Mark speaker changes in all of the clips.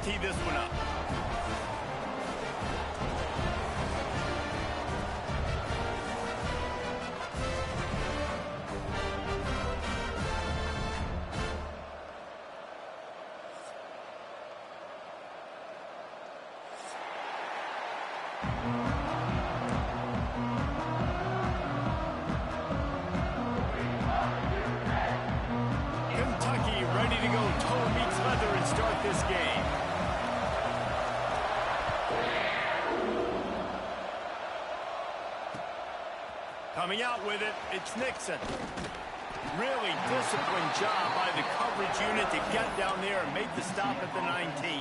Speaker 1: tee this one up. Kentucky ready to go toe meets leather and start this game. Coming out with it, it's Nixon. Really disciplined job by the coverage unit to get down there and make the stop at the 19.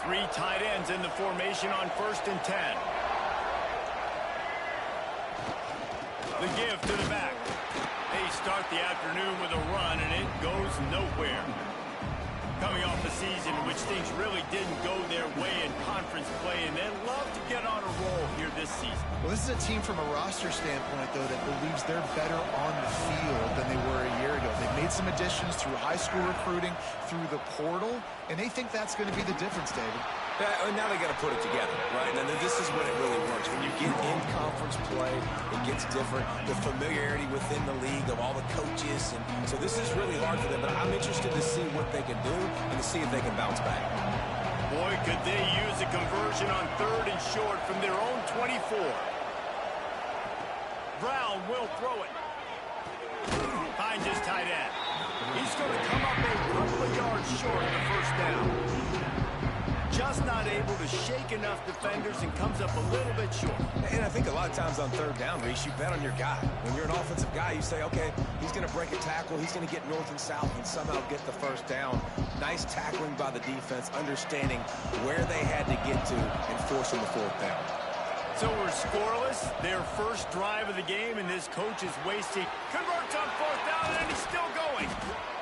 Speaker 1: Three tight ends in the formation on 1st and 10. The give to the back. They start the afternoon with a run, and it goes nowhere. Coming off a season in which things really didn't go their way in conference play, and they'd love to get on a roll here this season.
Speaker 2: Well, this is a team from a roster standpoint, though, that believes they're better on the field than they were a year ago. They've made some additions through high school recruiting, through the portal, and they think that's going to be the difference, David.
Speaker 3: Now they got to put it together, right? And this is when it really works. When you get in conference play, it gets different. The familiarity within the league of all the coaches. And so this is really hard for them. But I'm interested to see what they can do and to see if they can bounce back.
Speaker 1: Boy, could they use a conversion on 3rd and short from their own 24. Brown will throw it. Finds his tight end. He's going to come up a couple of yards short of the 1st down. Just not able to shake enough defenders and comes up a little bit short.
Speaker 3: And I think a lot of times on 3rd down, Reese, you bet on your guy. When you're an offensive guy, you say, okay, he's going to break a tackle, he's going to get north and south and somehow get the 1st down. Nice tackling by the defense, understanding where they had to get to and forcing the 4th down.
Speaker 1: So we're scoreless. Their first drive of the game, and this coach is wasting. Converts on 4th down, and he's still going.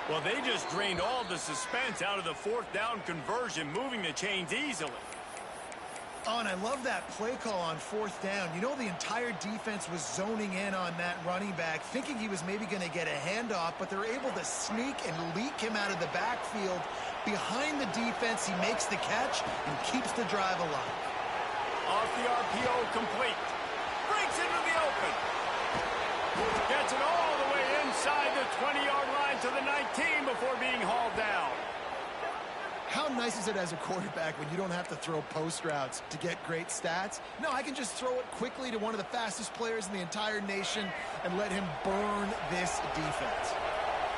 Speaker 1: Well, they just drained all the suspense out of the 4th down conversion, moving the chains easily.
Speaker 2: Oh, and I love that play call on 4th down. You know, the entire defense was zoning in on that running back, thinking he was maybe going to get a handoff, but they're able to sneak and leak him out of the backfield. Behind the defense, he makes the catch and keeps the drive alive.
Speaker 1: Off the RPO, complete. Breaks into the open. Gets it all the way inside the 20-yard line to the 19 before being hauled down.
Speaker 2: How nice is it as a quarterback when you don't have to throw post routes to get great stats? No, I can just throw it quickly to one of the fastest players in the entire nation and let him burn this defense.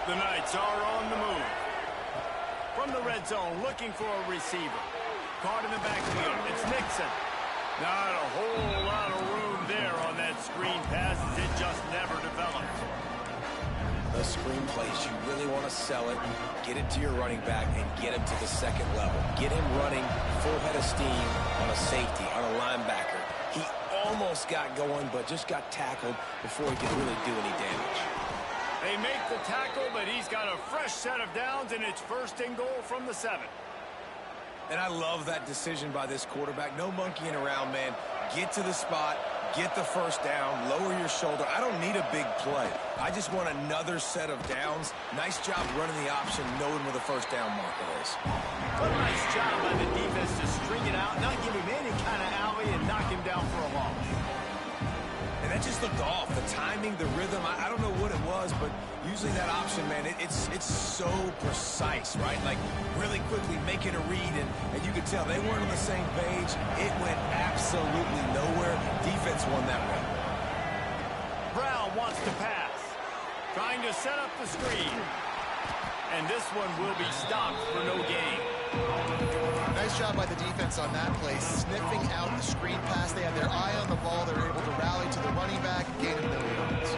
Speaker 1: The Knights are on the move. From the red zone, looking for a receiver. Caught in the backfield. It's Nixon. Not a whole lot of room there on that screen pass as it just never developed.
Speaker 3: The screen plays, you really want to sell it, get it to your running back, and get him to the 2nd level. Get him running full head of steam on a safety, on a linebacker. He almost got going, but just got tackled before he could really do any damage.
Speaker 1: They make the tackle, but he's got a fresh set of downs, and it's 1st and goal from the 7.
Speaker 3: And I love that decision by this quarterback. No monkeying around, man. Get to the spot, get the 1st down, lower your shoulder. I don't need a big play. I just want another set of downs. Nice job running the option, knowing where the 1st down marker is.
Speaker 1: What a nice job by the defense to string it out, not give him any kind of alley, and knock him down for a loss.
Speaker 3: And that just looked off. The timing, the rhythm, I don't know what it was, but using that option, man, it's so precise, right? Like, really quickly making a read, and you could tell they weren't on the same page. It went absolutely nowhere. Defense won that one.
Speaker 1: Brown wants to pass. Trying to set up the screen. And this one will be stopped for no gain.
Speaker 2: Nice job by the defense on that play, sniffing out the screen pass. They had their eye on the ball. They were able to rally to the running back, gain him no yards.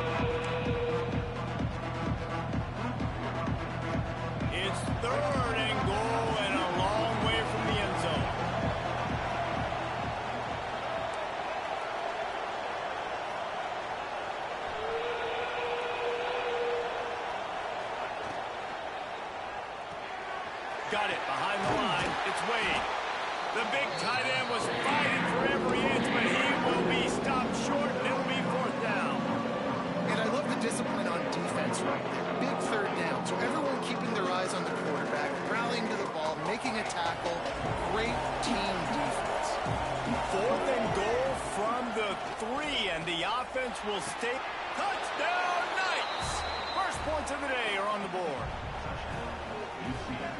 Speaker 1: It's 3rd and goal and a long way from the end zone. Got it behind the line. It's Wade. The big tight end was fighting for every inch, but he will be stopped short, and it'll be fourth down.
Speaker 2: And I love the discipline on defense right there. Big third down. So everyone keeping their eyes on the quarterback, rallying to the ball, making a tackle. Great team defense.
Speaker 1: Fourth and goal from the 3, and the offense will stay. Touchdown, Knights! First points of the day are on the board.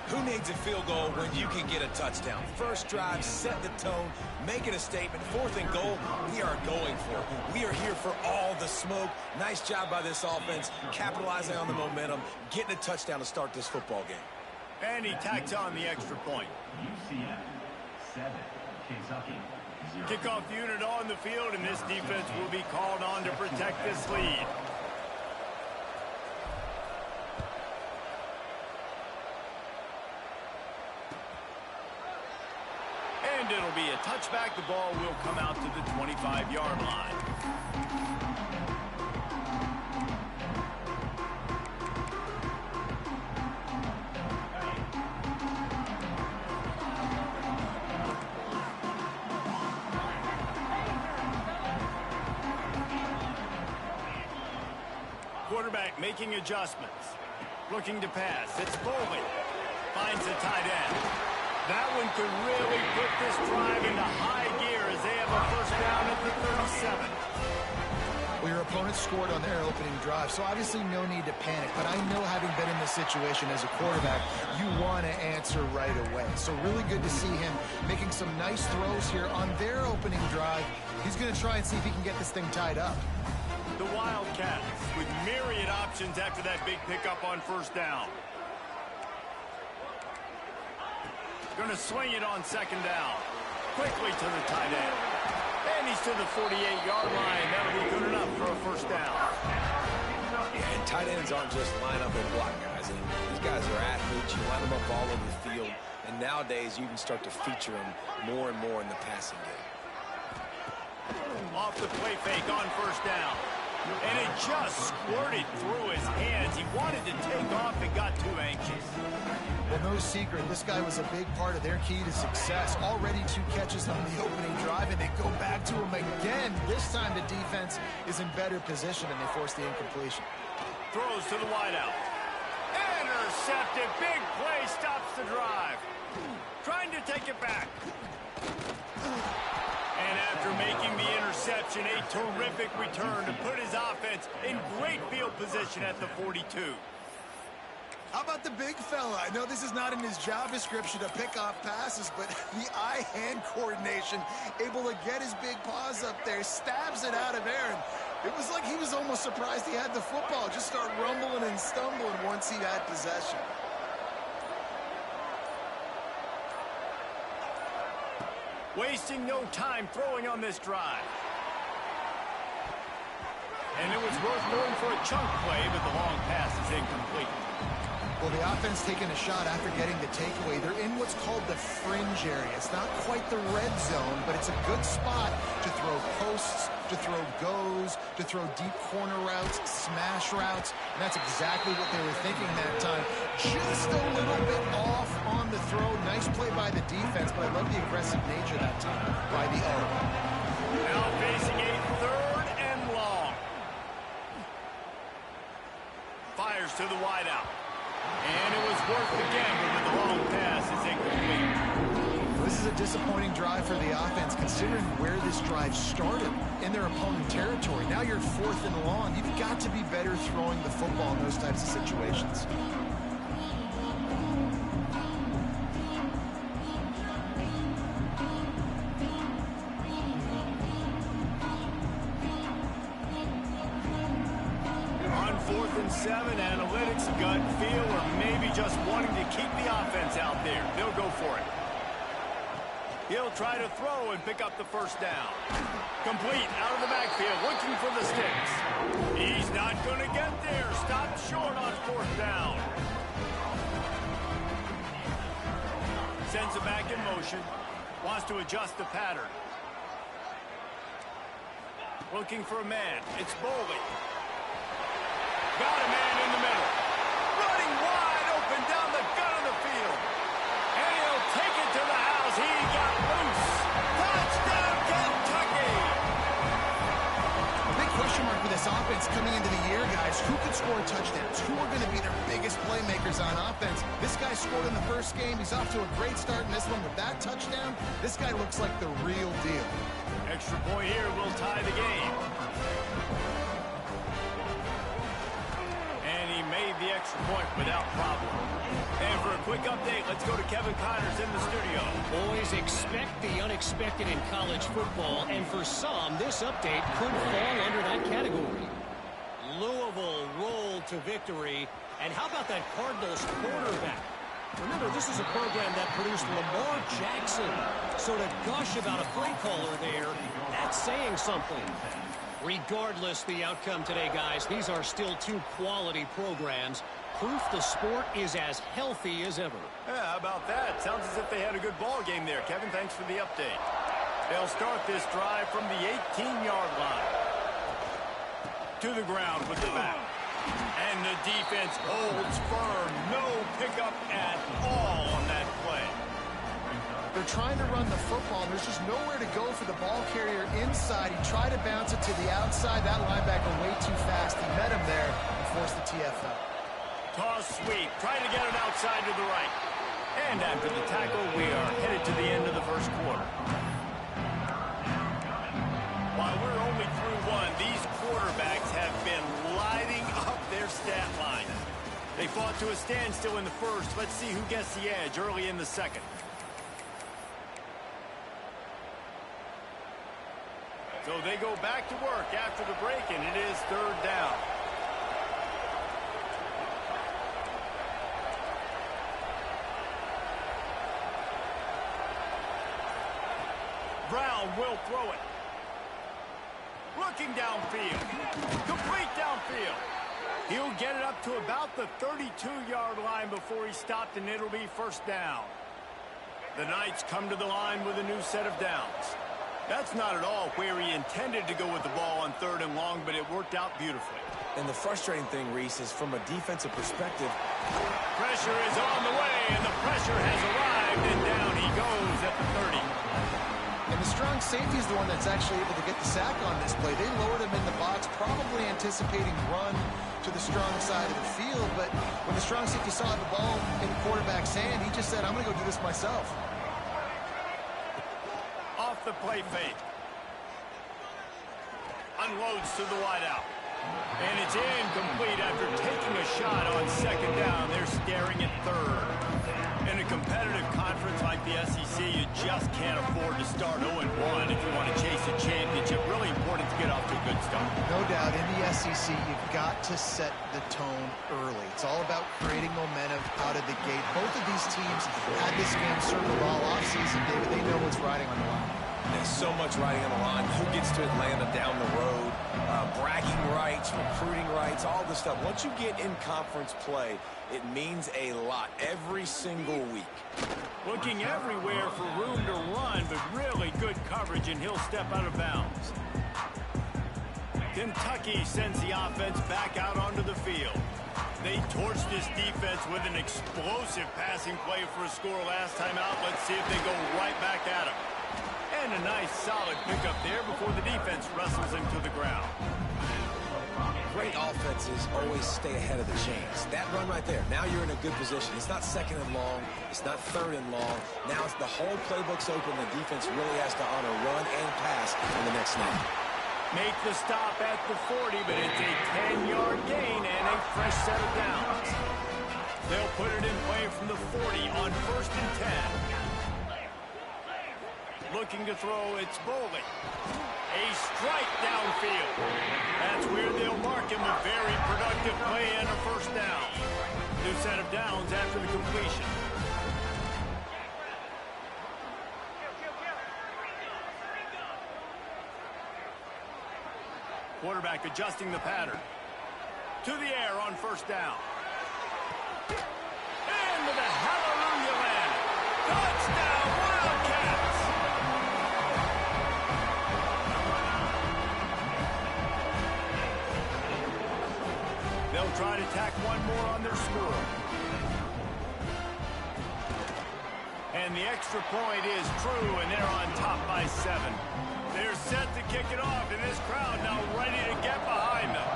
Speaker 3: Who needs a field goal when you can get a touchdown? First drive, set the tone, making a statement. Fourth and goal, we are going for it. We are here for all the smoke. Nice job by this offense, capitalizing on the momentum, getting a touchdown to start this football game.
Speaker 1: And he tacks on the extra point.
Speaker 4: UCF 7, Kentucky 0.
Speaker 1: Kickoff unit on the field, and this defense will be called on to protect this lead. And it'll be a touchback. The ball will come out to the 25-yard line. Quarterback making adjustments. Looking to pass. It's Foley. Finds a tight end. That one could really put this drive into high gear as they have a first down at the 37.
Speaker 2: Well, your opponent scored on their opening drive, so obviously no need to panic. But I know, having been in this situation as a quarterback, you want to answer right away. So really good to see him making some nice throws here on their opening drive. He's going to try and see if he can get this thing tied up.
Speaker 1: The Wildcats with myriad options after that big pickup on first down. Going to swing it on second down. Quickly to the tight end. And he's to the 48-yard line. That'll be good enough for a first down.
Speaker 3: Yeah, and tight ends aren't just line up and block guys. And these guys are athletes. You line them up all over the field. And nowadays, you can start to feature them more and more in the passing game.
Speaker 1: Off the play fake on first down. And it just squirted through his hands. He wanted to take off and got too anxious.
Speaker 2: Well, no secret, this guy was a big part of their key to success. Already 2 catches on the opening drive, and they go back to him again. This time the defense is in better position, and they force the incompletion.
Speaker 1: Throws to the wideout. Intercepted. Big play stops the drive. Trying to take it back. And after making the interception, a terrific return to put his offense in great field position at the 42.
Speaker 2: How about the big fella? I know this is not in his job description to pick off passes, but the eye-hand coordination, able to get his big paws up there, stabs it out of air. And it was like he was almost surprised he had the football. Just start rumbling and stumbling once he had possession.
Speaker 1: Wasting no time throwing on this drive. And it was worth going for a chunk play, but the long pass is incomplete.
Speaker 2: Well, the offense taking a shot after getting the takeaway. They're in what's called the fringe area. It's not quite the red zone, but it's a good spot to throw posts, to throw goes, to throw deep corner routes, smash routes. And that's exactly what they were thinking that time. Just a little bit off on the throw. Nice play by the defense, but I love the aggressive nature that time by the O.
Speaker 1: Now facing a third and long. Fires to the wideout. And it was worth the gamble, but the long pass is incomplete.
Speaker 2: This is a disappointing drive for the offense, considering where this drive started in their opponent territory. Now you're 4th and long. You've got to be better throwing the football in those types of situations.
Speaker 1: On 4th and 7, analytics, gut feel, or maybe just wanting to keep the offense out there. They'll go for it. He'll try to throw and pick up the first down. Complete out of the backfield, looking for the sticks. He's not going to get there. Stopped short on 4th down. Sends it back in motion. Wants to adjust the pattern. Looking for a man. It's Boley. Got a man in the middle. Running wide open down the gut of the field.
Speaker 2: offense coming into the year, guys, who could score touchdowns? Who are going to be their biggest playmakers on offense? This guy scored in the first game. He's off to a great start in this one with that touchdown. This guy looks like the real deal.
Speaker 1: Extra point here will tie the game. And he made the extra point without problem. And for a quick update, let's go to Kevin Connors in the studio.
Speaker 5: Boys, expect the unexpected in college football, and for some, this update could fall under that category. Louisville rolled to victory, and how about that Cardinals quarterback? Remember, this is a program that produced Lamar Jackson, so to gush about a play caller there, that's saying something. Regardless the outcome today, guys, these are still two quality programs. Proof the sport is as healthy as ever.
Speaker 1: Yeah, how about that? Sounds as if they had a good ball game there. Kevin, thanks for the update. They'll start this drive from the 18-yard line. To the ground with the back. And the defense holds firm. No pickup at all on that play.
Speaker 2: They're trying to run the football, and there's just nowhere to go for the ball carrier inside. He tried to bounce it to the outside. That linebacker way too fast. He met him there and forced the TFL.
Speaker 1: Toss sweep, trying to get it outside to the right. And after the tackle, we are headed to the end of the first quarter. While we're only through one, these quarterbacks have been lighting up their stat line. They fought to a standstill in the first. Let's see who gets the edge early in the second. So they go back to work after the break, and it is third down. Brown will throw it. Looking downfield. Complete downfield. He'll get it up to about the 32-yard line before he stopped, and it'll be first down. The Knights come to the line with a new set of downs. That's not at all where he intended to go with the ball on third and long, but it worked out beautifully.
Speaker 3: And the frustrating thing, Reese, is from a defensive perspective.
Speaker 1: Pressure is on the way, and the pressure has arrived, and down he goes at the 30.
Speaker 2: And the strong safety is the one that's actually able to get the sack on this play. They lowered him in the box, probably anticipating run to the strong side of the field, but when the strong safety saw the ball in the quarterback's hand, he just said, I'm going to go do this myself.
Speaker 1: Off the play fake. Unloads to the wideout. And it's incomplete after taking a shot on second down. They're staring at third. In a competitive conference like the SEC, you just can't afford to start 0-1 if you want to chase a championship. Really important to get off to a good start.
Speaker 2: No doubt, in the SEC, you've got to set the tone early. It's all about creating momentum out of the gate. Both of these teams had this game circled all offseason, David. They know what's riding on the line.
Speaker 3: There's so much riding on the line. Who gets to Atlanta down the road? Bragging rights, recruiting rights, all this stuff. Once you get in conference play, it means a lot every single week.
Speaker 1: Looking everywhere for room to run, but really good coverage, and he'll step out of bounds. Kentucky sends the offense back out onto the field. They torched this defense with an explosive passing play for a score last time out. Let's see if they go right back at him. And a nice solid pickup there before the defense wrestles him to the ground.
Speaker 3: Great offenses always stay ahead of the chains. That run right there, now you're in a good position. It's not second and long. It's not third and long. Now it's the whole playbook's open. The defense really has to honor run and pass on the next snap.
Speaker 1: Make the stop at the 40, but it's a 10-yard gain and a fresh set of downs. They'll put it in play from the 40 on first and 10. Looking to throw, it's Boley. A strike downfield. That's where they'll mark him. A very productive play and a first down. New set of downs after the completion. Quarterback adjusting the pattern. To the air on first down. And with a hallelujah land. Touchdown, Wildcats! They'll try to tack one more on their score. And the extra point is true, and they're on top by 7. They're set to kick it off, and this crowd now ready to get behind them.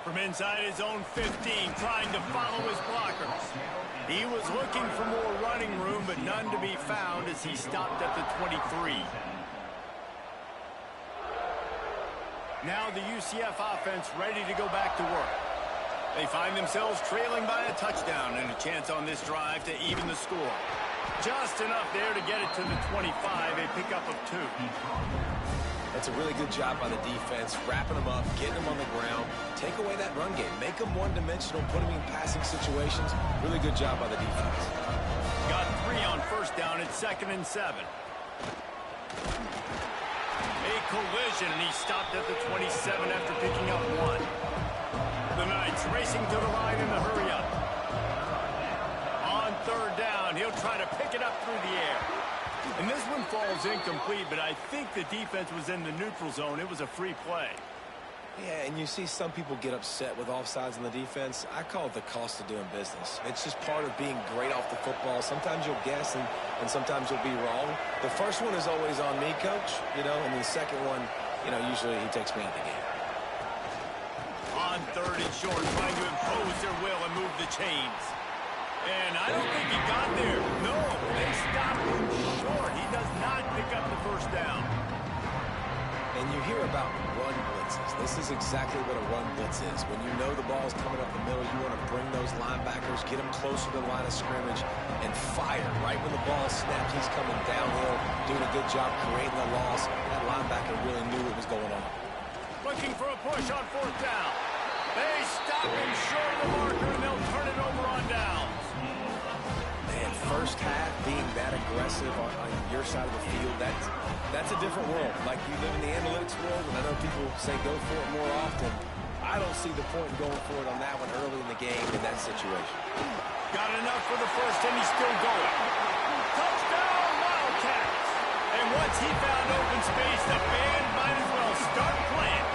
Speaker 1: From inside his own 15, trying to follow his blockers. He was looking for more running room, but none to be found as he stopped at the 23. Now the UCF offense ready to go back to work. They find themselves trailing by a touchdown and a chance on this drive to even the score. Just enough there to get it to the 25, a pickup of 2.
Speaker 3: That's a really good job by the defense, wrapping them up, getting them on the ground, take away that run game, make them one-dimensional, put them in passing situations. Really good job by the defense.
Speaker 1: Got 3 on first down at 2nd and 7. A collision, and he stopped at the 27 after picking up 1. The Knights racing to the line in the hurry-up. On 3rd down, he'll try to pick it up through the air. And this one falls incomplete, but I think the defense was in the neutral zone. It was a free play.
Speaker 3: Yeah, and you see some people get upset with offsides on the defense. I call it the cost of doing business. It's just part of being great off the football. Sometimes you'll guess, and sometimes you'll be wrong. The first one is always on me, Coach, and the second one, usually he takes me out of the game.
Speaker 1: On 3rd and short, trying to impose their will and move the chains. And I don't think he got there. No, they stopped him short. He does not pick up the first down.
Speaker 3: And you hear about run blitzes. This is exactly what a run blitz is. When you know the ball's coming up the middle, you want to bring those linebackers, get them closer to the line of scrimmage, and fire. Right when the ball snaps, he's coming downhill, doing a good job creating the loss. That linebacker really knew what was going on.
Speaker 1: Looking for a push on 4th down. They stop him short of the marker, and they'll turn it over on downs.
Speaker 3: Man, first half being that aggressive on your side of the field, that's a different world. Like, you live in the analytics world, and I know people say go for it more often. I don't see the point in going for it on that one early in the game in that situation.
Speaker 1: Got enough for the first, and he's still going. Touchdown, Wildcats! And once he found open space, the band might as well start playing.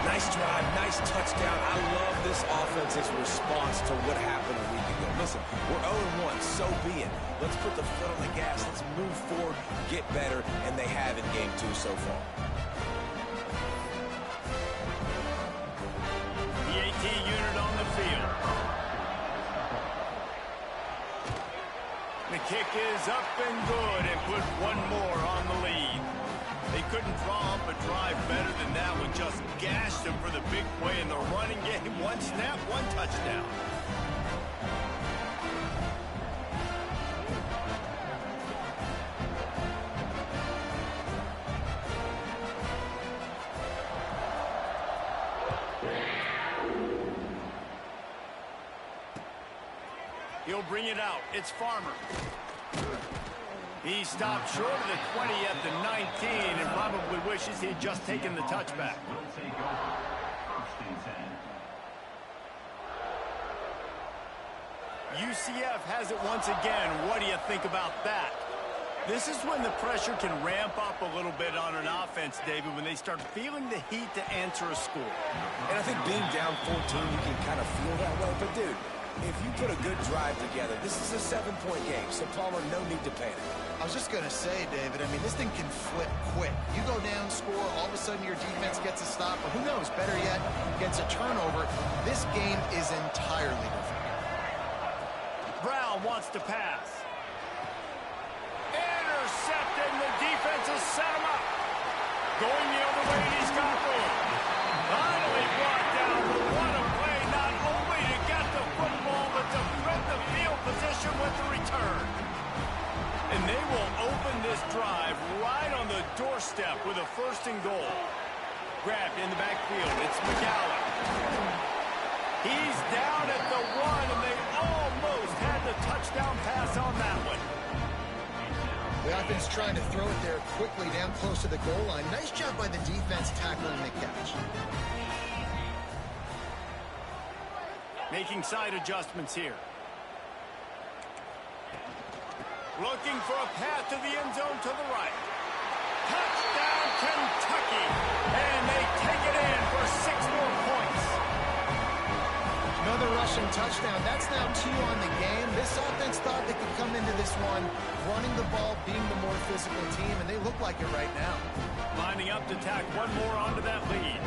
Speaker 3: Nice drive, nice touchdown. I love this offense's response to what happened a week ago. Listen, we're 0-1, so be it. Let's put the foot on the gas. Let's move forward, get better, and they have in game 2 so far.
Speaker 1: The AT unit on the field. The kick is up and good and put one more on the lead. They couldn't draw up a drive better than that one. Just gashed them for the big play in the running game. 1 snap, 1 touchdown. He'll bring it out. It's Farmer. He stopped short of the 20 at the 19 and probably wishes he'd just taken the touchback. UCF has it once again. What do you think about that? This is when the pressure can ramp up a little bit on an offense, David, when they start feeling the heat to answer a score.
Speaker 3: And I think being down 14, you can kind of feel that way. But, dude, if you put a good drive together, this is a 7-point game, so Palmer, no need to panic.
Speaker 2: I was just going to say, David, I mean, this thing can flip quick. You go down, score, all of a sudden your defense gets a stop, or who knows, better yet, gets a turnover. This game is entirely different.
Speaker 1: Brown wants to pass. Intercepted, and the defense has set him up. Going the other way, and he's got room. Finally brought down, but what a play, not only to get the football, but to thread the field position with the return. And they will open this drive right on the doorstep with a 1st and goal. Grabbed in the backfield. It's McAllen. He's down at the 1, and they almost had the touchdown pass on that one.
Speaker 2: The offense trying to throw it there quickly down close to the goal line. Nice job by the defense tackling the catch.
Speaker 1: Making side adjustments here. Looking for a path to the end zone to the right. Touchdown, Kentucky! And they take it in for 6 more points.
Speaker 2: Another rush rushing touchdown. That's now 2 on the game. This offense thought they could come into this one running the ball, being the more physical team, and they look like it right now.
Speaker 1: Lining up to tack one more onto that lead.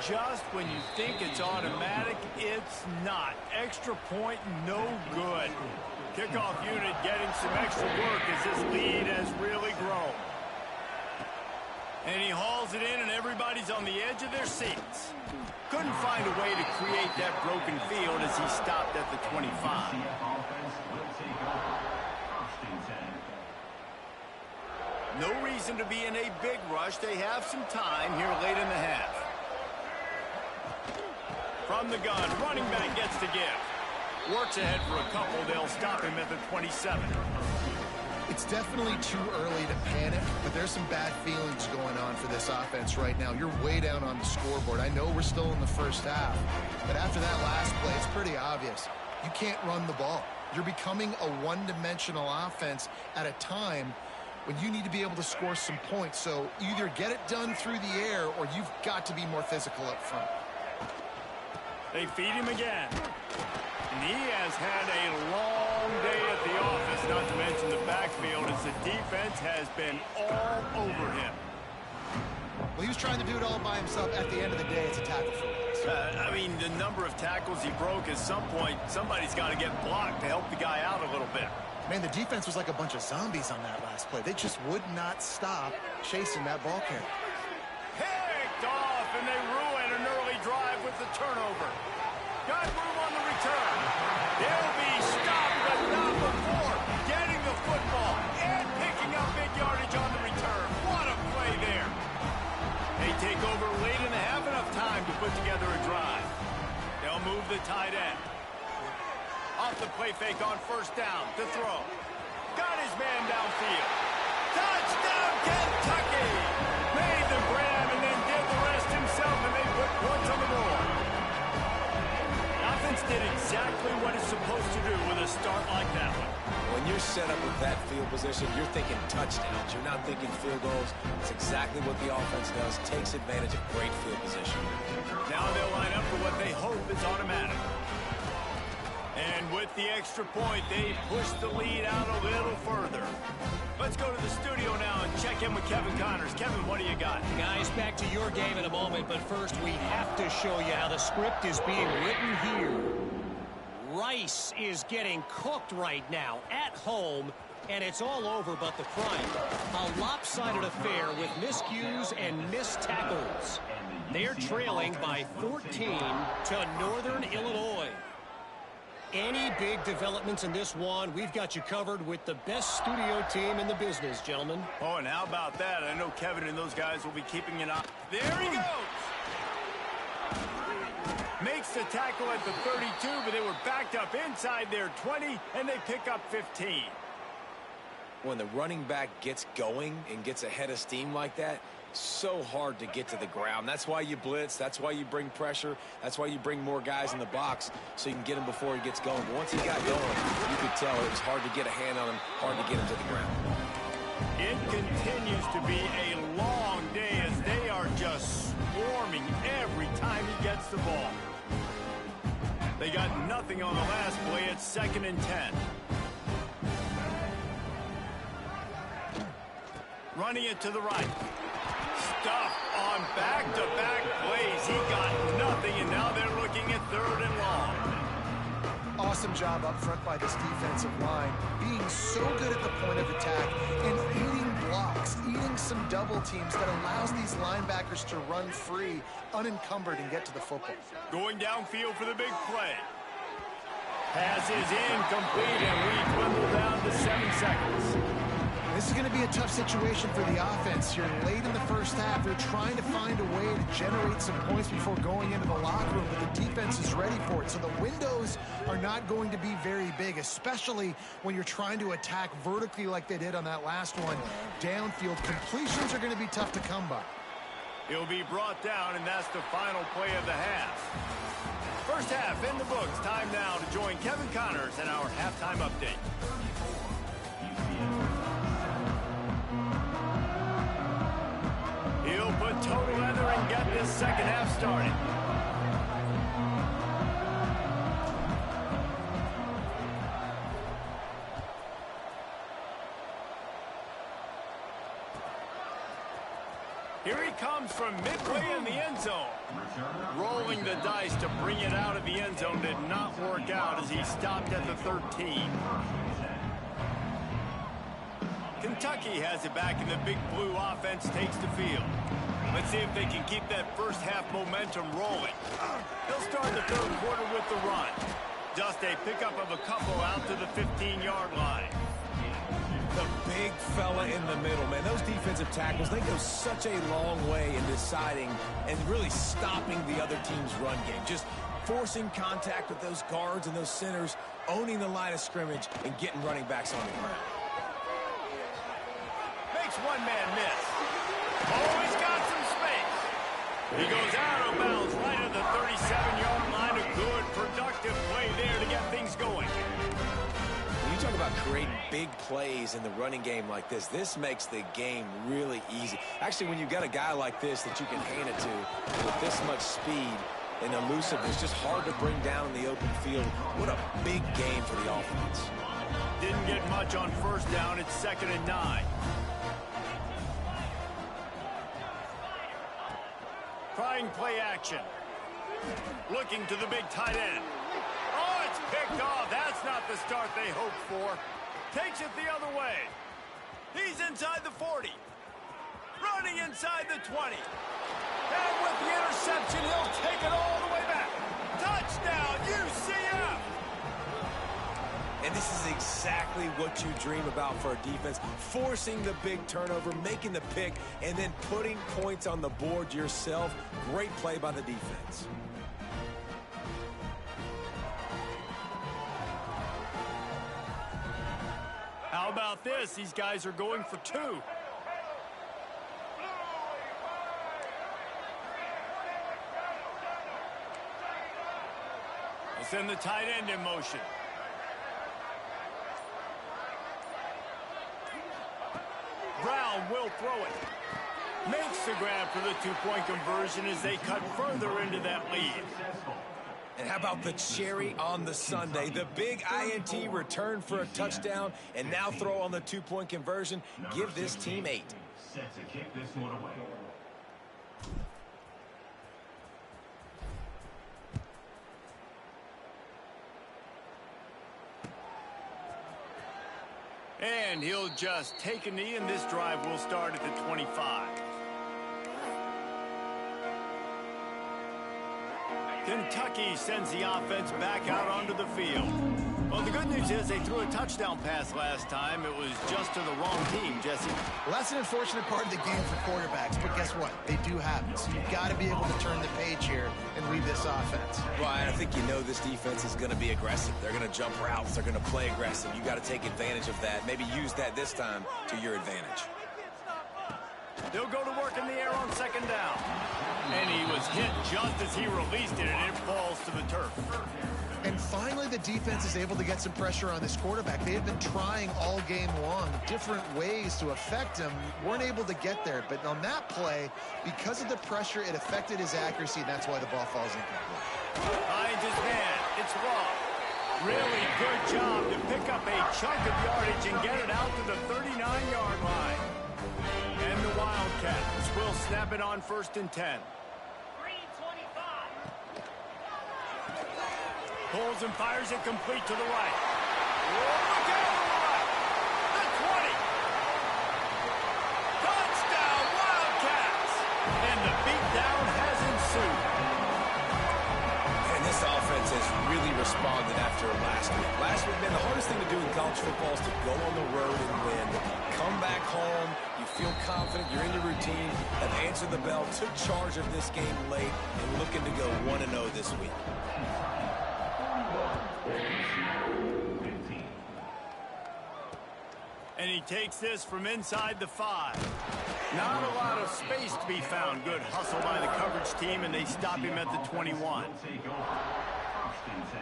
Speaker 1: Just when you think it's automatic, it's not. Extra point, no good. Kickoff unit getting some extra work as this lead has really grown. And he hauls it in, and everybody's on the edge of their seats. Couldn't find a way to create that broken field as he stopped at the 25. No reason to be in a big rush. They have some time here late in the half. From the gun, running back gets the give. Works ahead for a couple. They'll stop him at the 27.
Speaker 2: It's definitely too early to panic, but there's some bad feelings going on for this offense right now. You're way down on the scoreboard. I know we're still in the first half, but after that last play, it's pretty obvious. You can't run the ball. You're becoming a one-dimensional offense at a time when you need to be able to score some points. So either get it done through the air or you've got to be more physical up front.
Speaker 1: They feed him again. And he has had a long day at the office, not to mention the backfield, as the defense has been all over him.
Speaker 2: Well, he was trying to do it all by himself. At the end of the day, it's a tackle for us.
Speaker 1: I mean, the number of tackles he broke, at some point, somebody's got to get blocked to help the guy out a little bit.
Speaker 2: Man, the defense was like a bunch of zombies on that last play. They just would not stop chasing that ball carrier.
Speaker 1: Picked off, and they ruin an early drive with the turnover. Got room on the return. They'll be stopped, but not before getting the football and picking up big yardage on the return. What a play there. They take over late in the half, enough time to put together a drive. They'll move the tight end. Off the play fake on first down to throw. Got his man downfield. Touchdown, Kentucky! Made the grab and then did the rest himself, and they put points on the board. Offense did exactly what it's supposed to do with a start like that one.
Speaker 3: When you're set up with that field position, you're thinking touchdowns. You're not thinking field goals. It's exactly what the offense does. Takes advantage of great field position.
Speaker 1: Now they'll line up for what they hope is automatic. And with the extra point, they push the lead out a little further. Let's go to the studio now and check in with Kevin Connors. Kevin, what do you got?
Speaker 5: Guys, back to your game in a moment, but first we have to show you how the script is being written here. Rice is getting cooked right now at home, and it's all over but the crime. A lopsided affair with miscues and missed tackles. They're trailing by 14 to Northern Illinois. Any big developments in this one, we've got you covered with the best studio team in the business, gentlemen.
Speaker 1: Oh, and how about that? I know Kevin and those guys will be keeping an eye. There he goes! Makes the tackle at the 32, but they were backed up inside their 20, and they pick up 15.
Speaker 3: When the running back gets going and gets ahead of steam like that, so hard to get to the ground. That's why you blitz. That's why you bring pressure. That's why you bring more guys in the box so you can get him before he gets going. But once he got going, you could tell it was hard to get a hand on him, hard to get him to the ground.
Speaker 1: It continues to be a long day as they are just swarming every time he gets the ball. They got nothing on the last play. It's 2nd and 10. Running it to the right. Stuff on back-to-back plays. He got nothing, and now they're looking at 3rd and long.
Speaker 2: Awesome job up front by this defensive line, being so good at the point of attack and eating blocks, eating some double teams that allows these linebackers to run free, unencumbered, and get to the football.
Speaker 1: Going downfield for the big play. Pass is incomplete, and we dwindle down to 7 seconds.
Speaker 2: This is going to be a tough situation for the offense. You're late in the first half. They're trying to find a way to generate some points before going into the locker room, but the defense is ready for it. So the windows are not going to be very big, especially when you're trying to attack vertically like they did on that last one. Downfield completions are going to be tough to come by.
Speaker 1: He'll be brought down, and that's the final play of the half. First half in the books. Time now to join Kevin Connors in our halftime update. He'll We'll put total leather and get this second half started. Here he comes from midway in the end zone. Rolling the dice to bring it out of the end zone did not work out as he stopped at the 13. Kentucky has it back, and the Big Blue offense takes the field. Let's see if they can keep that first half momentum rolling. They'll start the third quarter with the run. Just a pickup of a couple out to the 15-yard line.
Speaker 3: The big fella in the middle, man. Those defensive tackles, they go such a long way in deciding and really stopping the other team's run game. Just forcing contact with those guards and those centers, owning the line of scrimmage, and getting running backs on the ground.
Speaker 1: Makes one man miss. Oh, he's got some space. He goes out of bounds right at the 37-yard line. A good, productive play there to get things going.
Speaker 3: When you talk about creating big plays in the running game like this makes the game really easy. Actually, when you've got a guy like this that you can hand it to with this much speed and elusiveness, just hard to bring down in the open field. What a big game for the offense.
Speaker 1: Didn't get much on first down. It's 2nd and 9. Trying play action. Looking to the big tight end. Oh, it's picked off. That's not the start they hoped for. Takes it the other way. He's inside the 40. Running inside the 20. And with the interception, he'll take it all the way back. Touchdown, UCF!
Speaker 3: And this is exactly what you dream about for a defense. Forcing the big turnover, making the pick, and then putting points on the board yourself. Great play by the defense.
Speaker 1: How about this? These guys are going for 2. We'll send the tight end in motion. Brown will throw it. Makes the grab for the 2-point conversion as they cut further into that lead.
Speaker 3: And how about the cherry on the sundae? The big INT return for a touchdown, and now throw on the 2-point conversion. Give this team 8.
Speaker 4: Set to kick this one away.
Speaker 1: And he'll just take a knee, and this drive will start at the 25. Kentucky sends the offense back out onto the field. Well, the good news is they threw a touchdown pass last time. It was just to the wrong team, Jesse.
Speaker 2: Well, that's an unfortunate part of the game for quarterbacks, but guess what? They do happen. So you've got to be able to turn the page here and lead this offense.
Speaker 3: Well, and I think you know this defense is going to be aggressive. They're going to jump routes. They're going to play aggressive. You got to take advantage of that. Maybe use that this time to your advantage.
Speaker 1: They'll go to work in the air on 2nd down. And he was hit just as he released it, and it falls to the turf.
Speaker 2: And finally, the defense is able to get some pressure on this quarterback. They have been trying all game long different ways to affect him. Weren't able to get there. But on that play, because of the pressure, it affected his accuracy, and that's why the ball falls incomplete.
Speaker 1: Finds his man. It's wrong. Really good job to pick up a chunk of yardage and get it out to the 39-yard line. And the Wildcats will snap it on 1st and 10. Pulls and fires it complete to the right. Oh, look out to the right. The 20. Touchdown, Wildcats. And the beatdown has ensued.
Speaker 3: And this offense has really responded after last week. Last week, man, the hardest thing to do in college football is to go on the road and win. Come back home, you feel confident, you're in your routine, have answered the bell, took charge of this game late, and looking to go 1-0 this week.
Speaker 1: And he takes this from inside the 5. Not a lot of space to be found. Good hustle by the coverage team, and they stop him at the 21.
Speaker 4: Take over. 1st and 10.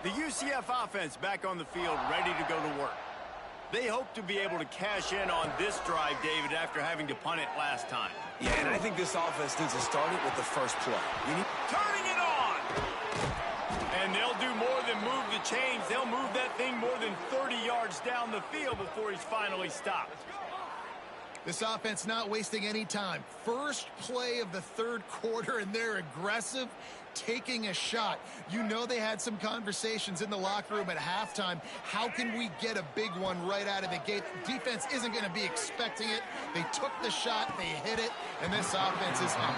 Speaker 1: The UCF offense back on the field, ready to go to work. They hope to be able to cash in on this drive, David, after having to punt it last time.
Speaker 3: Yeah, and I think this offense needs to start it with the first play.
Speaker 1: Turning it on! And they'll do more than move the chains. They'll move that thing more than 30 yards down the field before he's finally stopped.
Speaker 2: This offense not wasting any time. First play of the third quarter, and they're aggressive, taking a shot. You know they had some conversations in the locker room at halftime. How can we get a big one right out of the gate? Defense isn't going to be expecting it. They took the shot, they hit it, and this offense is up.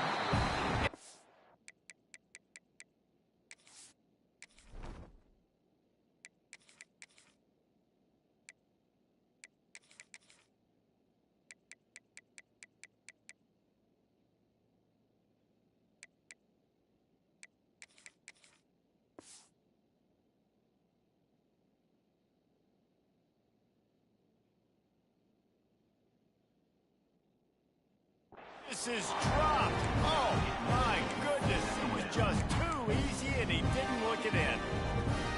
Speaker 1: This is dropped. Oh, my goodness. It was just too easy, and he didn't look it in.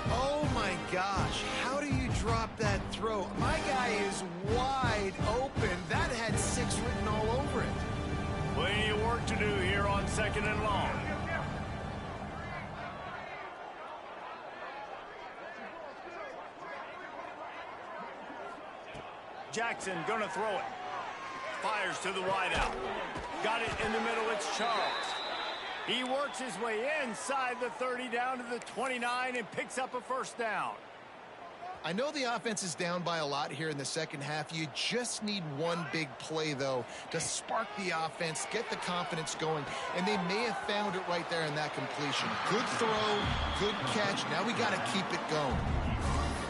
Speaker 2: Oh, my gosh. How do you drop that throw? My guy is wide open. That had 6 written all over it.
Speaker 1: Plenty of work to do here on 2nd and long. Jackson gonna throw it. Fires to the wideout. Got it in the middle. It's Charles. He works his way inside the 30 down to the 29 and picks up a first down.
Speaker 2: I know the offense is down by a lot here in the second half. You just need one big play, though, to spark the offense, get the confidence going, and they may have found it right there in that completion. Good throw, good catch. Now we got to keep it going.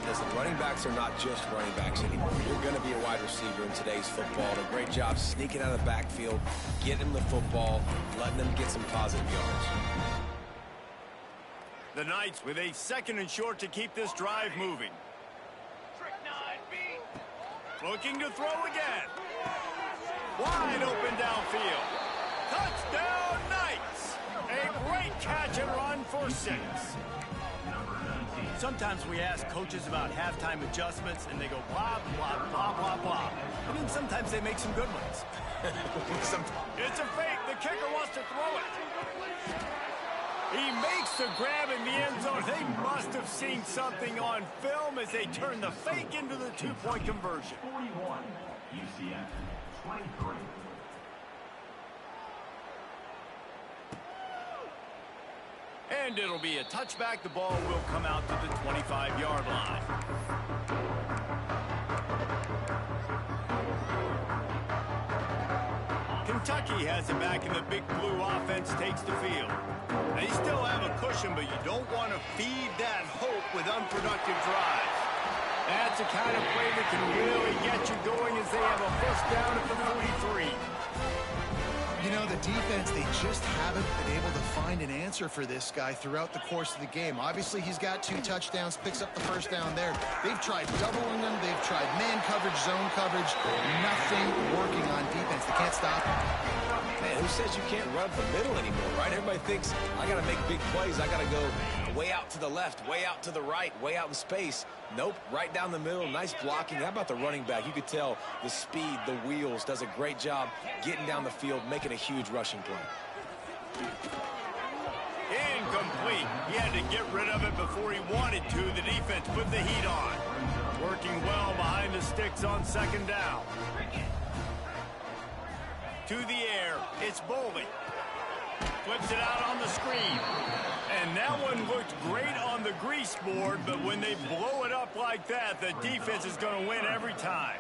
Speaker 3: Listen, running backs are not just running backs anymore. You're going to be a wide receiver in today's football. A great job sneaking out of the backfield, getting them the football, letting them get some positive yards.
Speaker 1: The Knights with a 2nd and short to keep this drive moving. Looking to throw again. Wide open downfield. Touchdown, Knights! A great catch and run for 6. Sometimes we ask coaches about halftime adjustments, and they go blah, blah, blah, blah, blah. And then sometimes they make some good ones. It's a fake. The kicker wants to throw it. He makes the grab in the end zone. They must have seen something on film as they turn the fake into the 2-point conversion.
Speaker 4: 41, UCF 23.
Speaker 1: And it'll be a touchback. The ball will come out to the 25-yard line. Kentucky has it back, and the big blue offense takes the field. They still have a cushion, but you don't want to feed that hope with unproductive drives. That's the kind of play that can really get you going as they have a first down at the 43.
Speaker 2: You know, the defense, they just haven't been able to find an answer for this guy throughout the course of the game. Obviously, he's got 2 touchdowns, picks up the first down there. They've tried doubling him. They've tried man coverage, zone coverage. Nothing working on defense. They can't stop him.
Speaker 3: Man, who says you can't run the middle anymore, right? Everybody thinks, I got to make big plays. I got to go way out to the left, way out to the right, way out in space. Nope, right down the middle. Nice blocking. How about the running back? You could tell the speed, the wheels, does a great job getting down the field, making a huge rushing play.
Speaker 1: Incomplete. He had to get rid of it before he wanted to. The defense put the heat on. Working well behind the sticks on 2nd down. To the air, it's Boldy. Flips it out on the screen. And that one looked great on the grease board, but when they blow it up like that, the defense is going to win every time.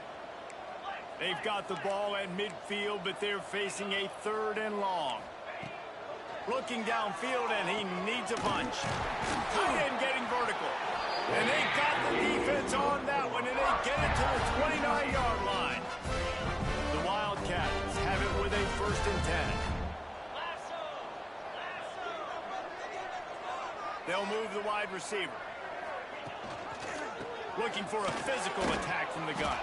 Speaker 1: They've got the ball at midfield, but they're facing a 3rd and long. Looking downfield, and he needs a bunch. Tight end getting vertical. And they got the defense on that one, and they get it to the 29-yard line. The Wildcats have it with a 1st and 10. They'll move the wide receiver. Looking for a physical attack from the gun.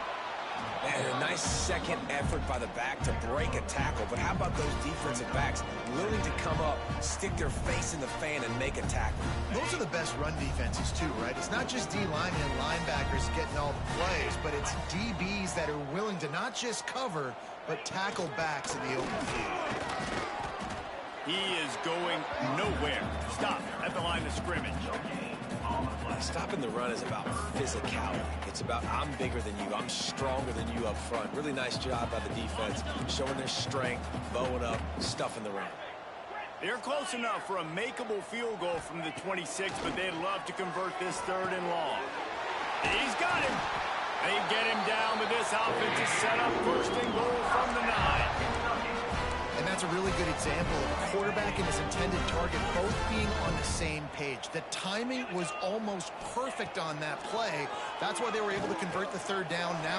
Speaker 3: And a nice second effort by the back to break a tackle. But how about those defensive backs willing to come up, stick their face in the fan, and make a tackle?
Speaker 2: Those are the best run defenses, too, right? It's not just D-linemen and linebackers getting all the plays, but it's DBs that are willing to not just cover, but tackle backs in the open field.
Speaker 1: He is going nowhere. Stop at the line of scrimmage.
Speaker 3: Stopping the run is about physicality. It's about I'm bigger than you. I'm stronger than you up front. Really nice job by the defense, showing their strength, bowing up, stuffing the run.
Speaker 1: They're close enough for a makeable field goal from the 26, but they'd love to convert this 3rd and long. He's got him. They get him down, but this offense is set up 1st and goal from the 9.
Speaker 2: And that's a really good example of a quarterback and his intended target both being on the same page. The timing was almost perfect on that play. That's why they were able to convert the 3rd down. Now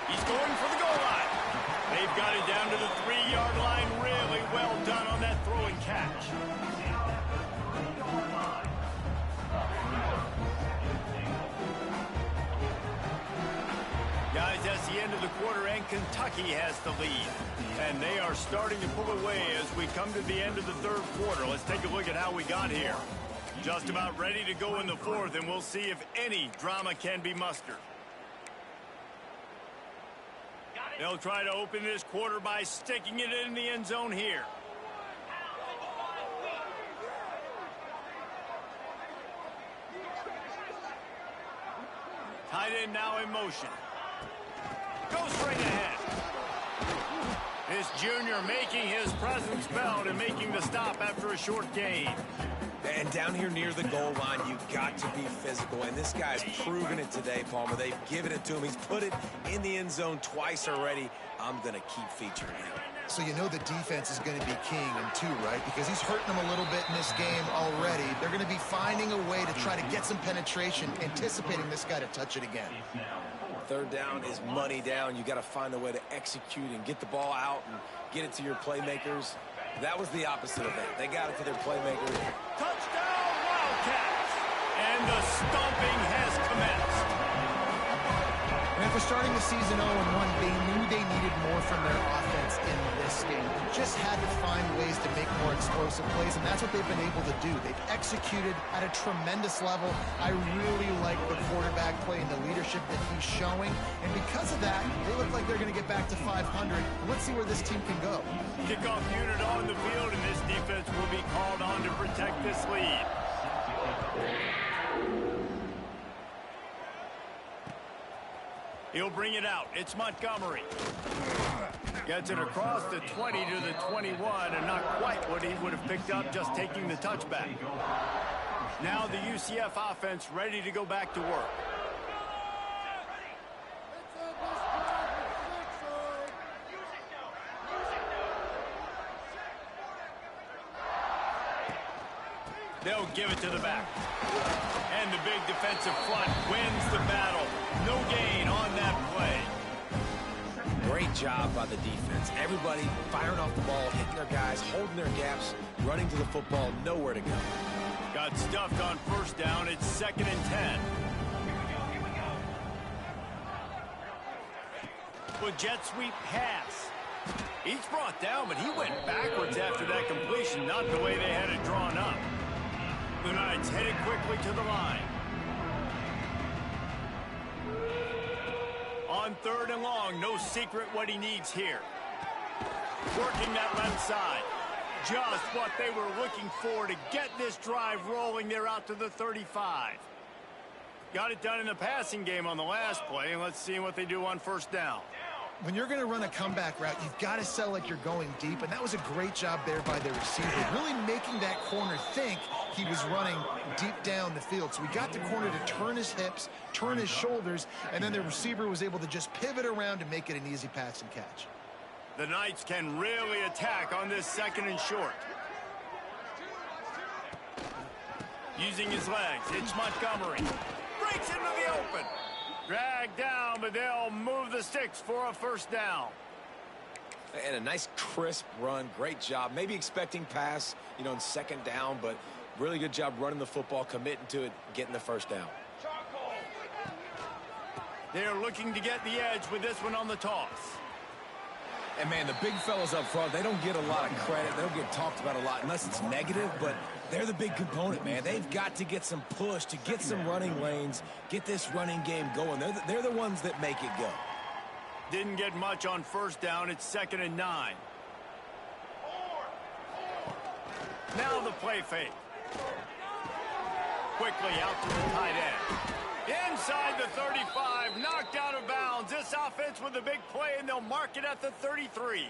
Speaker 1: he's going for the goal line. They've got it down to the 3-yard line. Really well done on that throw and catch. Guys, that's the end of the quarter, and Kentucky has the lead. And they are starting to pull away as we come to the end of the 3rd quarter. Let's take a look at how we got here. Just about ready to go in the 4th, and we'll see if any drama can be mustered. They'll try to open this quarter by sticking it in the end zone here. Tight end now in motion. Go straight ahead. This junior making his presence felt and making the stop after a short gain.
Speaker 3: And down here near the goal line, you've got to be physical. And this guy's proven it today, Palmer. They've given it to him. He's put it in the end zone twice already. I'm going to keep featuring him.
Speaker 2: So you know the defense is going to be king in 2, right? Because he's hurting them a little bit in this game already. They're going to be finding a way to try to get some penetration, anticipating this guy to touch it again.
Speaker 3: 3rd down is money down. You got to find a way to execute and get the ball out and get it to your playmakers. That was the opposite of that. They got it to their playmakers.
Speaker 1: Touchdown, Wildcats! And the stomping has commenced.
Speaker 2: And after starting the season 0-1, they knew they needed more from their offense in this game. They just had to find ways to make more explosive plays, and that's what they've been able to do. They've executed at a tremendous level. I really like the quarterback play and the leadership that he's showing. And because of that, they look like they're going to get back to 500. Let's see where this team can go.
Speaker 1: Kickoff unit on the field, and this defense will be called on to protect this lead. He'll bring it out. It's Montgomery. Gets it across the 20 to the 21, and not quite what he would have picked up just taking the touchback. Now the UCF offense ready to go back to work. They'll give it to the back. And the big defensive front wins the battle. No gain on that play.
Speaker 3: Great job by the defense. Everybody firing off the ball, hitting their guys, holding their gaps, running to the football, nowhere to go.
Speaker 1: Got stuffed on 1st down. It's 2nd and 10. With jet sweep pass. He's brought down, but he went backwards after that completion, not the way they had it drawn up. The Knights headed quickly to the line. On 3rd and long, no secret what he needs here. Working that left side. Just what they were looking for to get this drive rolling. They're out to the 35. Got it done in the passing game on the last play, and let's see what they do on 1st down.
Speaker 2: When you're going to run a comeback route, you've got to sell like you're going deep, and that was a great job there by the receiver, really making that corner think he was running deep down the field. So we got the corner to turn his hips, turn his shoulders, and then the receiver was able to just pivot around and make it an easy pass and catch.
Speaker 1: The Knights can really attack on this 2nd and short. Using his legs, it's Montgomery. Breaks into the open. Dragged down, but they'll move the sticks for a 1st down.
Speaker 3: And a nice crisp run. Great job. Maybe expecting pass, in 2nd down, but really good job running the football, committing to it, getting the 1st down.
Speaker 1: They're looking to get the edge with this one on the toss.
Speaker 3: And, man, the big fellas up front, they don't get a lot of credit. They don't get talked about a lot unless it's negative, but they're the big component, man. They've got to get some push, to get some running lanes, get this running game going. They're the ones that make it go.
Speaker 1: Didn't get much on first down. It's 2nd and 9. Now the play fake. Quickly out to the tight end. Inside the 35, knocked out of bounds. This offense with a big play, and they'll mark it at the 33.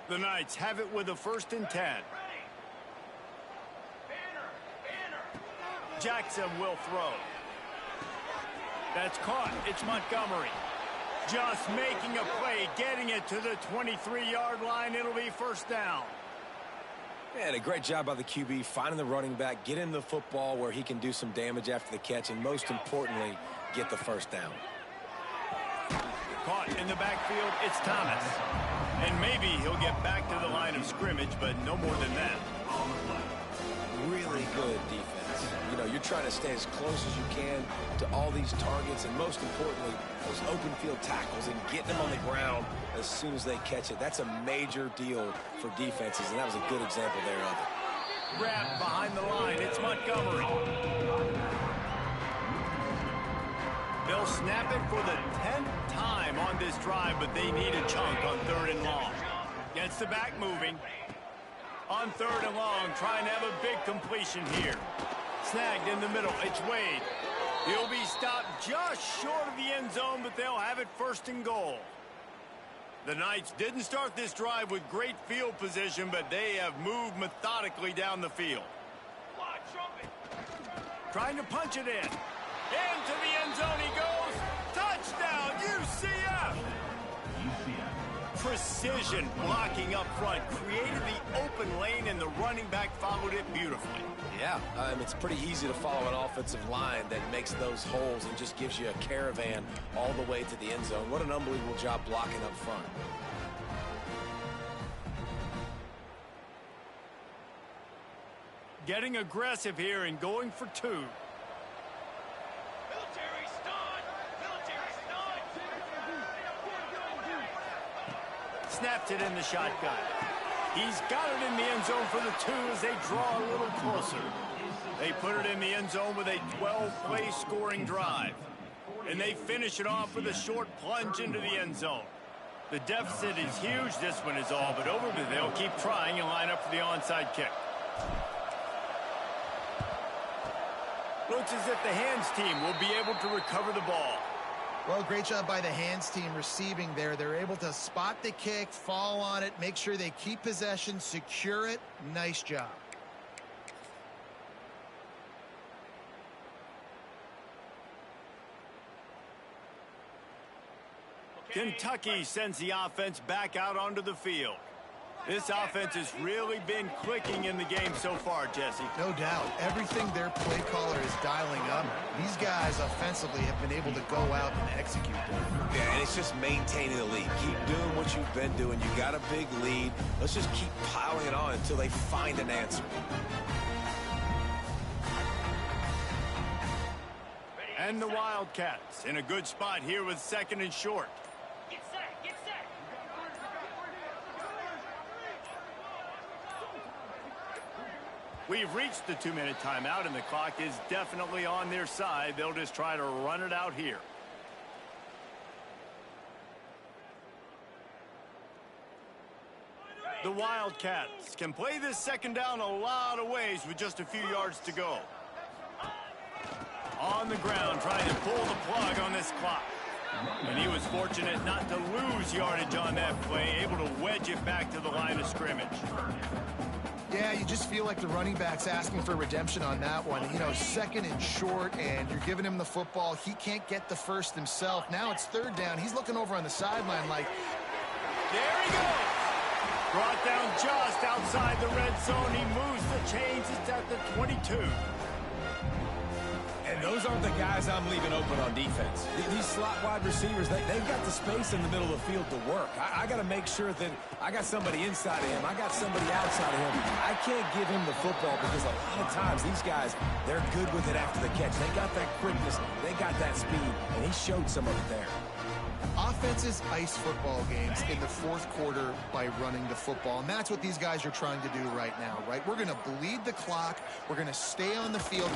Speaker 1: The Knights have it with a 1st and 10. Jackson will throw. That's caught. It's Montgomery. Just making a play, getting it to the 23-yard line. It'll be 1st down.
Speaker 3: And a great job by the QB, finding the running back, getting the football where he can do some damage after the catch, and most importantly, get the 1st down.
Speaker 1: Caught in the backfield, it's Thomas. And maybe he'll get back to the line of scrimmage, but no more than that.
Speaker 3: Really good defense. You know, you're trying to stay as close as you can to all these targets, and most importantly, those open field tackles and getting them on the ground as soon as they catch it. That's a major deal for defenses, and that was a good example there of it.
Speaker 1: Wrapped behind the line, it's Montgomery. They'll snap it for the 10th time on this drive, but they need a chunk on 3rd and long. Gets the back moving. On 3rd and long, trying to have a big completion here. Snagged in the middle, it's Wade. He'll be stopped just short of the end zone, but they'll have it 1st and goal. The Knights didn't start this drive with great field position, but they have moved methodically down the field. Trying to punch it in. Into the end zone he goes. Touchdown, UCF! Precision blocking up front created the open lane, and the running back followed it beautifully.
Speaker 3: Yeah, it's pretty easy to follow an offensive line that makes those holes and just gives you a caravan all the way to the end zone. What an unbelievable job blocking up front.
Speaker 1: Getting aggressive here and going for 2. Snapped it in the shotgun. He's got it in the end zone for the 2 as they draw a little closer. They put it in the end zone with a 12-play scoring drive. And they finish it off with a short plunge into the end zone. The deficit is huge. This one is all but over, but they'll keep trying and line up for the onside kick. Looks as if the hands team will be able to recover the ball.
Speaker 2: Well, great job by the hands team receiving there. They're able to spot the kick, fall on it, make sure they keep possession, secure it. Nice job.
Speaker 1: Kentucky sends the offense back out onto the field. This offense has really been clicking in the game so far, Jesse.
Speaker 2: No doubt. Everything their play caller is dialing up. These guys offensively have been able to go out and execute them.
Speaker 3: Yeah, and it's just maintaining the lead. Keep doing what you've been doing. You got a big lead. Let's just keep piling it on until they find an answer.
Speaker 1: And the Wildcats in a good spot here with 2nd and short. We've reached the 2-minute timeout, and the clock is definitely on their side. They'll just try to run it out here. The Wildcats can play this 2nd down a lot of ways with just a few yards to go. On the ground, trying to pull the plug on this clock. And he was fortunate not to lose yardage on that play, able to wedge it back to the line of scrimmage.
Speaker 2: Yeah, you just feel like the running back's asking for redemption on that one. You know, 2nd and short, and you're giving him the football. He can't get the first himself. Now it's 3rd down. He's looking over on the sideline like...
Speaker 1: There he goes! Brought down just outside the red zone. He moves the chains. It's at the 22.
Speaker 3: And those those aren't the guys I'm leaving open on defense. These slot wide receivers, they've got the space in the middle of the field to work. I got to make sure that I got somebody inside of him. I got somebody outside of him. I can't give him the football because a lot of times these guys, they're good with it after the catch. They got that quickness. They got that speed, and he showed some of it there.
Speaker 2: Offenses ice football games in the fourth quarter by running the football, and that's what these guys are trying to do right now, right? We're going to bleed the clock. We're going to stay on the field.